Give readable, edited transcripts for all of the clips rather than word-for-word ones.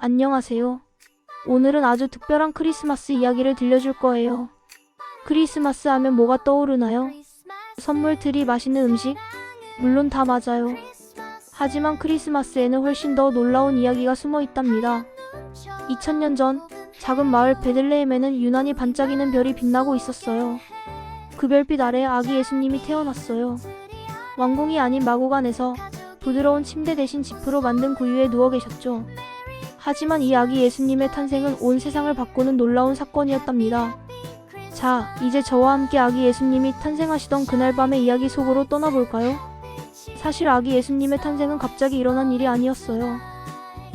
안녕하세요. 오늘은 아주 특별한 크리스마스 이야기를 들려줄 거예요. 크리스마스 하면 뭐가 떠오르나요? 선물, 트리, 맛있는 음식? 물론 다 맞아요. 하지만 크리스마스에는 훨씬 더 놀라운 이야기가 숨어 있답니다. 2000년 전 작은 마을 베들레헴에는 유난히 반짝이는 별이 빛나고 있었어요. 그 별빛 아래 아기 예수님이 태어났어요. 왕궁이 아닌 마구간에서 부드러운 침대 대신 지프로 만든 구유에 누워 계셨죠. 하지만 이 아기 예수님의 탄생은 온 세상을 바꾸는 놀라운 사건이었답니다. 자, 이제 저와 함께 아기 예수님이 탄생하시던 그날 밤의 이야기 속으로 떠나볼까요? 사실 아기 예수님의 탄생은 갑자기 일어난 일이 아니었어요.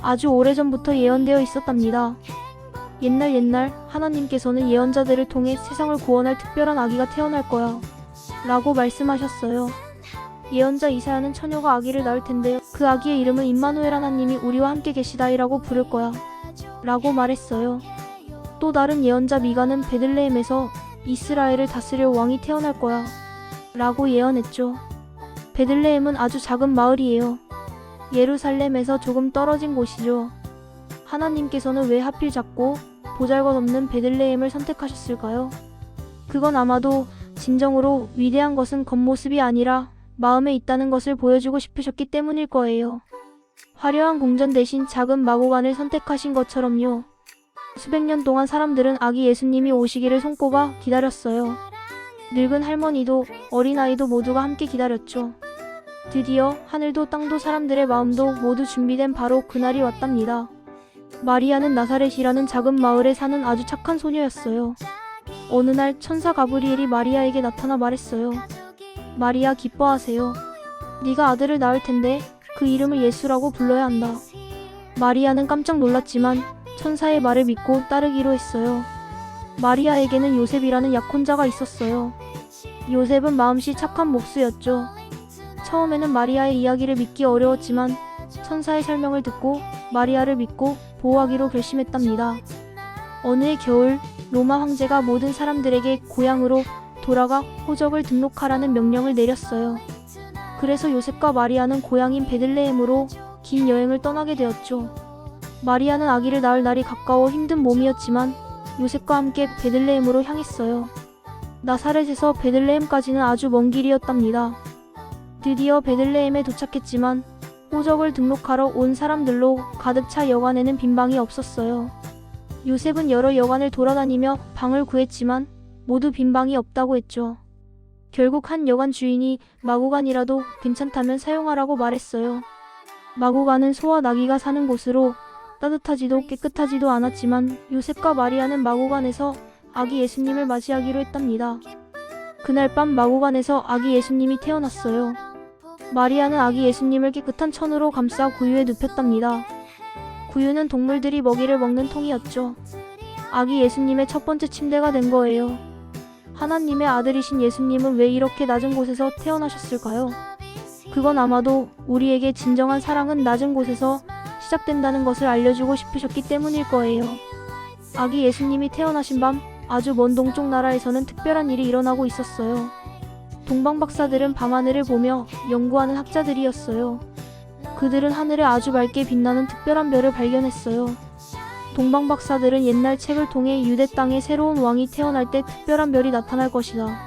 아주 오래전부터 예언되어 있었답니다. 옛날 하나님께서는 예언자들을 통해 세상을 구원할 특별한 아기가 태어날 거야 라고 말씀하셨어요. 예언자 이사야는 처녀가 아기를 낳을 텐데 그 아기의 이름은 임마누엘, 하나님이 우리와 함께 계시다이라고 부를 거야 라고 말했어요. 또 다른 예언자 미가는 베들레헴에서 이스라엘을 다스릴 왕이 태어날 거야 라고 예언했죠. 베들레헴은 아주 작은 마을이에요. 예루살렘에서 조금 떨어진 곳이죠. 하나님께서는 왜 하필 작고 보잘것없는 베들레헴을 선택하셨을까요? 그건 아마도 진정으로 위대한 것은 겉모습이 아니라 마음에 있다는 것을 보여주고 싶으셨기 때문일 거예요. 화려한 궁전 대신 작은 마구간을 선택하신 것처럼요. 수백 년 동안 사람들은 아기 예수님이 오시기를 손꼽아 기다렸어요. 늙은 할머니도 어린아이도 모두가 함께 기다렸죠. 드디어 하늘도 땅도 사람들의 마음도 모두 준비된 바로 그날이 왔답니다. 마리아는 나사렛이라는 작은 마을에 사는 아주 착한 소녀였어요. 어느 날 천사 가브리엘이 마리아에게 나타나 말했어요. 마리아, 기뻐하세요. 네가 아들을 낳을 텐데 그 이름을 예수라고 불러야 한다. 마리아는 깜짝 놀랐지만 천사의 말을 믿고 따르기로 했어요. 마리아에게는 요셉이라는 약혼자가 있었어요. 요셉은 마음씨 착한 목수였죠. 처음에는 마리아의 이야기를 믿기 어려웠지만 천사의 설명을 듣고 마리아를 믿고 보호하기로 결심했답니다. 어느 해 겨울, 로마 황제가 모든 사람들에게 고향으로 돌아가 호적을 등록하라는 명령을 내렸어요. 그래서 요셉과 마리아는 고향인 베들레헴으로 긴 여행을 떠나게 되었죠. 마리아는 아기를 낳을 날이 가까워 힘든 몸이었지만 요셉과 함께 베들레헴으로 향했어요. 나사렛에서 베들레헴까지는 아주 먼 길이었답니다. 드디어 베들레헴에 도착했지만 호적을 등록하러 온 사람들로 가득 차 여관에는 빈 방이 없었어요. 요셉은 여러 여관을 돌아다니며 방을 구했지만 모두 빈 방이 없다고 했죠. 결국 한 여관 주인이 마구간이라도 괜찮다면 사용하라고 말했어요. 마구간은 소와 나귀가 사는 곳으로 따뜻하지도 깨끗하지도 않았지만 요셉과 마리아는 마구간에서 아기 예수님을 맞이하기로 했답니다. 그날 밤 마구간에서 아기 예수님이 태어났어요. 마리아는 아기 예수님을 깨끗한 천으로 감싸 구유에 눕혔답니다. 구유는 동물들이 먹이를 먹는 통이었죠. 아기 예수님의 첫 번째 침대가 된 거예요. 하나님의 아들이신 예수님은 왜 이렇게 낮은 곳에서 태어나셨을까요? 그건 아마도 우리에게 진정한 사랑은 낮은 곳에서 시작된다는 것을 알려주고 싶으셨기 때문일 거예요. 아기 예수님이 태어나신 밤 아주 먼 동쪽 나라에서는 특별한 일이 일어나고 있었어요. 동방박사들은 밤하늘을 보며 연구하는 학자들이었어요. 그들은 하늘에 아주 맑게 빛나는 특별한 별을 발견했어요. 동방박사들은 옛날 책을 통해 유대 땅에 새로운 왕이 태어날 때 특별한 별이 나타날 것이다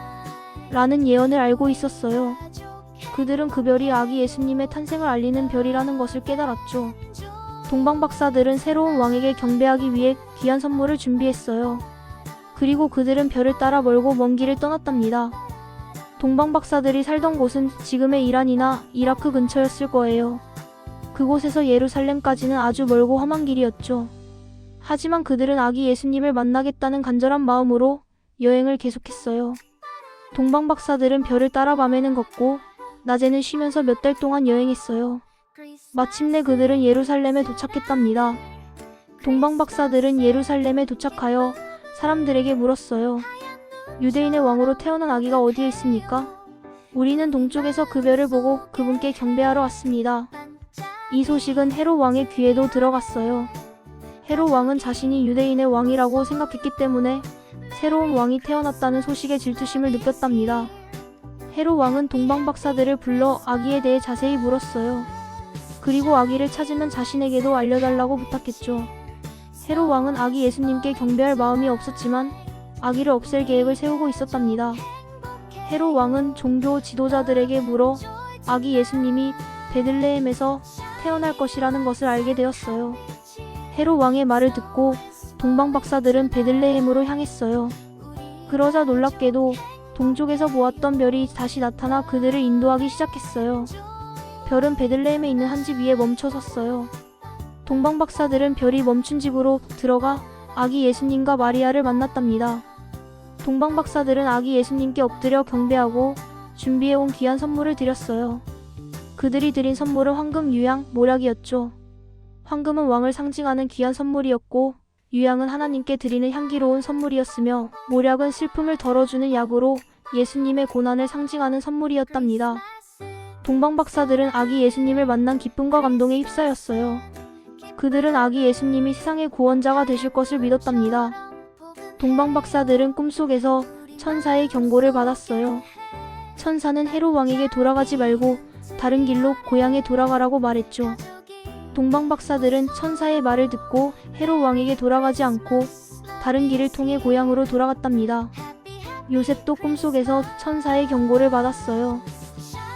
라는 예언을 알고 있었어요. 그들은 그 별이 아기 예수님의 탄생을 알리는 별이라는 것을 깨달았죠. 동방박사들은 새로운 왕에게 경배하기 위해 귀한 선물을 준비했어요. 그리고 그들은 별을 따라 멀고 먼 길을 떠났답니다. 동방박사들이 살던 곳은 지금의 이란이나 이라크 근처였을 거예요. 그곳에서 예루살렘까지는 아주 멀고 험한 길이었죠. 하지만 그들은 아기 예수님을 만나겠다는 간절한 마음으로 여행을 계속했어요. 동방박사들은 별을 따라 밤에는 걷고 낮에는 쉬면서 몇 달 동안 여행했어요. 마침내 그들은 예루살렘에 도착했답니다. 동방박사들은 예루살렘에 도착하여 사람들에게 물었어요. 유대인의 왕으로 태어난 아기가 어디에 있습니까? 우리는 동쪽에서 그 별을 보고 그분께 경배하러 왔습니다. 이 소식은 헤롯 왕의 귀에도 들어갔어요. 헤롯 왕은 자신이 유대인의 왕이라고 생각했기 때문에 새로운 왕이 태어났다는 소식에 질투심을 느꼈답니다. 헤롯 왕은 동방박사들을 불러 아기에 대해 자세히 물었어요. 그리고 아기를 찾으면 자신에게도 알려달라고 부탁했죠. 헤롯 왕은 아기 예수님께 경배할 마음이 없었지만 아기를 없앨 계획을 세우고 있었답니다. 헤롯 왕은 종교 지도자들에게 물어 아기 예수님이 베들레헴에서 태어날 것이라는 것을 알게 되었어요. 헤롯 왕의 말을 듣고 동방 박사들은 베들레헴으로 향했어요. 그러자 놀랍게도 동쪽에서 보았던 별이 다시 나타나 그들을 인도하기 시작했어요. 별은 베들레헴에 있는 한 집 위에 멈춰 섰어요. 동방 박사들은 별이 멈춘 집으로 들어가 아기 예수님과 마리아를 만났답니다. 동방 박사들은 아기 예수님께 엎드려 경배하고 준비해온 귀한 선물을 드렸어요. 그들이 드린 선물은 황금, 유향, 모략이었죠. 황금은 왕을 상징하는 귀한 선물이었고 유향은 하나님께 드리는 향기로운 선물이었으며 모략은 슬픔을 덜어주는 약으로 예수님의 고난을 상징하는 선물이었답니다. 동방 박사들은 아기 예수님을 만난 기쁨과 감동에 휩싸였어요. 그들은 아기 예수님이 세상의 구원자가 되실 것을 믿었답니다. 동방 박사들은 꿈속에서 천사의 경고를 받았어요. 천사는 헤롯 왕에게 돌아가지 말고 다른 길로 고향에 돌아가라고 말했죠. 동방 박사들은 천사의 말을 듣고 헤롯 왕에게 돌아가지 않고 다른 길을 통해 고향으로 돌아갔답니다. 요셉도 꿈속에서 천사의 경고를 받았어요.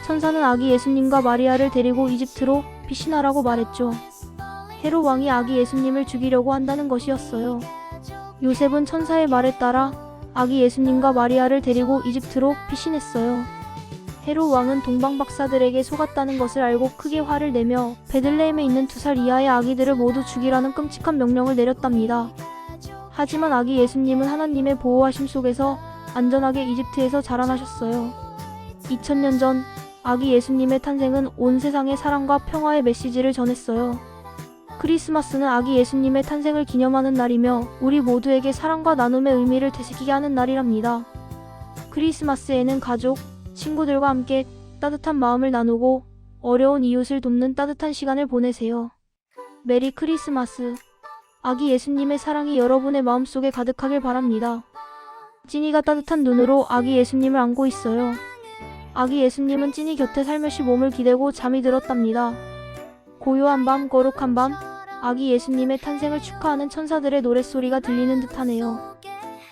천사는 아기 예수님과 마리아를 데리고 이집트로 피신하라고 말했죠. 헤롯 왕이 아기 예수님을 죽이려고 한다는 것이었어요. 요셉은 천사의 말에 따라 아기 예수님과 마리아를 데리고 이집트로 피신했어요. 헤롯 왕은 동방 박사들에게 속았다는 것을 알고 크게 화를 내며 베들레헴에 있는 2살 이하의 아기들을 모두 죽이라는 끔찍한 명령을 내렸답니다. 하지만 아기 예수님은 하나님의 보호하심 속에서 안전하게 이집트에서 자라나셨어요. 2000년 전 아기 예수님의 탄생은 온 세상에 사랑과 평화의 메시지를 전했어요. 크리스마스는 아기 예수님의 탄생을 기념하는 날이며 우리 모두에게 사랑과 나눔의 의미를 되새기게 하는 날이랍니다. 크리스마스에는 가족, 친구들과 함께 따뜻한 마음을 나누고 어려운 이웃을 돕는 따뜻한 시간을 보내세요. 메리 크리스마스. 아기 예수님의 사랑이 여러분의 마음속에 가득하길 바랍니다. 찐이가 따뜻한 눈으로 아기 예수님을 안고 있어요. 아기 예수님은 찐이 곁에 살며시 몸을 기대고 잠이 들었답니다. 고요한 밤, 거룩한 밤, 아기 예수님의 탄생을 축하하는 천사들의 노랫소리가 들리는 듯하네요.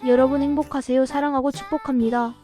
여러분 행복하세요. 사랑하고 축복합니다.